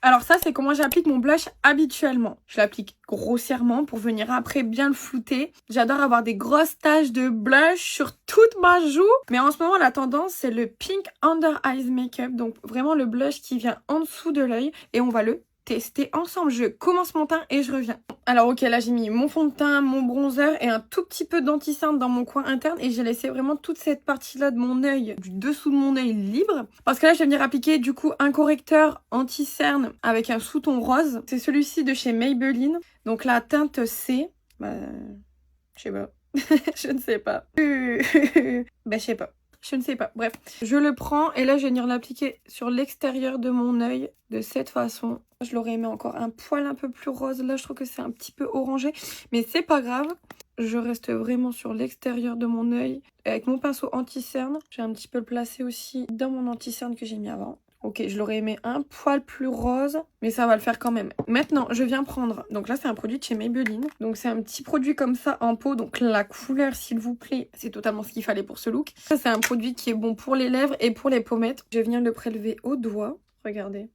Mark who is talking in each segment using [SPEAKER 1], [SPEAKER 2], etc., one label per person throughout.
[SPEAKER 1] Alors ça, c'est comment j'applique mon blush habituellement. Je l'applique grossièrement pour venir après bien le flouter. J'adore avoir des grosses taches de blush sur toute ma joue. Mais en ce moment, la tendance, c'est le Pink Under Eyes Makeup. Donc vraiment le blush qui vient en dessous de l'œil. Et on va le tester ensemble. Je commence mon teint et je reviens. Alors ok, là j'ai mis mon fond de teint, mon bronzer et un tout petit peu d'anti-cerne dans mon coin interne et j'ai laissé vraiment toute cette partie-là de mon œil, du dessous de mon œil libre. Parce que là je vais venir appliquer du coup un correcteur anti-cerne avec un sous-ton rose. C'est celui-ci de chez Maybelline. Donc la teinte C, je sais pas. Je ne sais pas. Je sais pas. Je ne sais pas. Bref, je le prends et là je vais venir l'appliquer sur l'extérieur de mon œil de cette façon. Je l'aurais aimé encore un poil un peu plus rose. Là je trouve que c'est un petit peu orangé, mais c'est pas grave. Je reste vraiment sur l'extérieur de mon œil avec mon pinceau anti-cerne. Je vais un petit peu le placer aussi dans mon anti-cerne que j'ai mis avant. Ok, je l'aurais aimé un poil plus rose, mais ça va le faire quand même. Maintenant, je viens prendre... Donc là, c'est un produit de chez Maybelline. Donc c'est un petit produit comme ça en pot. Donc la couleur, s'il vous plaît, c'est totalement ce qu'il fallait pour ce look. Ça, c'est un produit qui est bon pour les lèvres et pour les pommettes. Je vais venir le prélever au doigt. Regardez.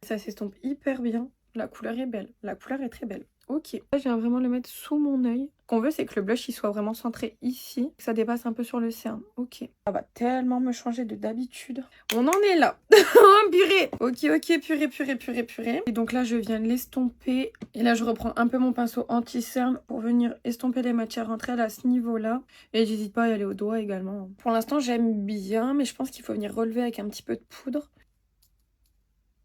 [SPEAKER 1] Ça s'estompe hyper bien. La couleur est belle. La couleur est très belle. Ok. Là, je viens vraiment le mettre sous mon œil. Ce qu'on veut, c'est que le blush il soit vraiment centré ici. Que ça dépasse un peu sur le cerne. Ok. Ça va tellement me changer de d'habitude. On en est là. Oh, purée. Ok, purée. Et donc là, je viens l'estomper. Et là, je reprends un peu mon pinceau anti-cerne pour venir estomper les matières entre elles à ce niveau-là. Et j'hésite pas à y aller au doigt également. Pour l'instant, j'aime bien, mais je pense qu'il faut venir relever avec un petit peu de poudre.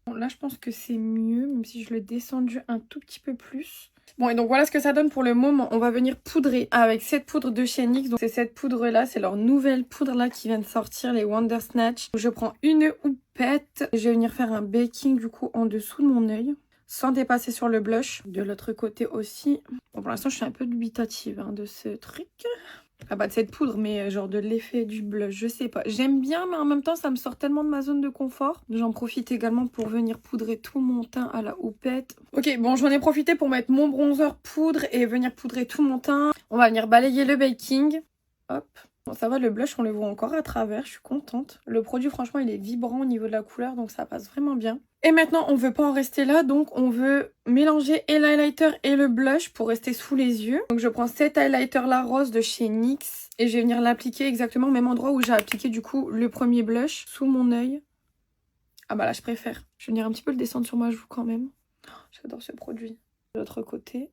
[SPEAKER 1] Bon, là, je pense que c'est mieux, même si je l'ai descendu un tout petit peu plus. Bon, et donc voilà ce que ça donne pour le moment. On va venir poudrer avec cette poudre de chez NYX. Donc c'est cette poudre-là, c'est leur nouvelle poudre-là qui vient de sortir, les Wonder Snatch. Je prends une houppette. Je vais venir faire un baking du coup en dessous de mon œil, sans dépasser sur le blush. De l'autre côté aussi. Bon, pour l'instant, je suis un peu dubitative de ce truc. Ah bah de cette poudre, mais genre de l'effet du blush, je sais pas. J'aime bien, mais en même temps, ça me sort tellement de ma zone de confort. J'en profite également pour venir poudrer tout mon teint à la houppette. Ok, bon, j'en ai profité pour mettre mon bronzer poudre et venir poudrer tout mon teint. On va venir balayer le baking. Hop. Bon, ça va, le blush, on le voit encore à travers, je suis contente. Le produit, franchement, il est vibrant au niveau de la couleur, donc ça passe vraiment bien. Et maintenant, on veut pas en rester là, donc on veut mélanger et l'highlighter et le blush pour rester sous les yeux. Donc je prends cet highlighter-là rose de chez NYX et je vais venir l'appliquer exactement au même endroit où j'ai appliqué du coup le premier blush, sous mon œil. Ah bah là, je préfère. Je vais venir un petit peu le descendre sur ma joue quand même. Oh, j'adore ce produit. De l'autre côté...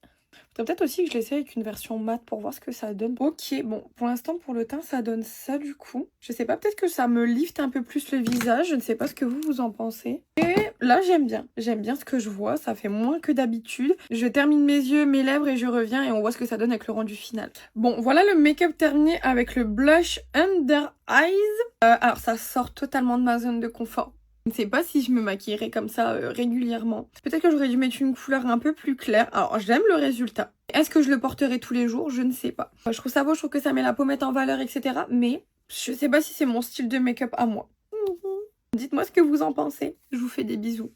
[SPEAKER 1] Faudrait peut-être aussi que je l'essaie avec une version mat pour voir ce que ça donne. Ok, bon, pour l'instant, pour le teint, ça donne ça du coup. Je sais pas, peut-être que ça me lift un peu plus le visage. Je ne sais pas ce que vous en pensez. Et là, j'aime bien. J'aime bien ce que je vois. Ça fait moins que d'habitude. Je termine mes yeux, mes lèvres et je reviens et on voit ce que ça donne avec le rendu final. Bon, voilà le make-up terminé avec le blush Under Eyes. Alors, ça sort totalement de ma zone de confort. Je ne sais pas si je me maquillerai comme ça régulièrement. Peut-être que j'aurais dû mettre une couleur un peu plus claire. Alors, j'aime le résultat. Est-ce que je le porterai tous les jours? Je ne sais pas. Je trouve ça beau, je trouve que ça met la pommette en valeur, etc. Mais je sais pas si c'est mon style de make-up à moi. Dites-moi ce que vous en pensez. Je vous fais des bisous.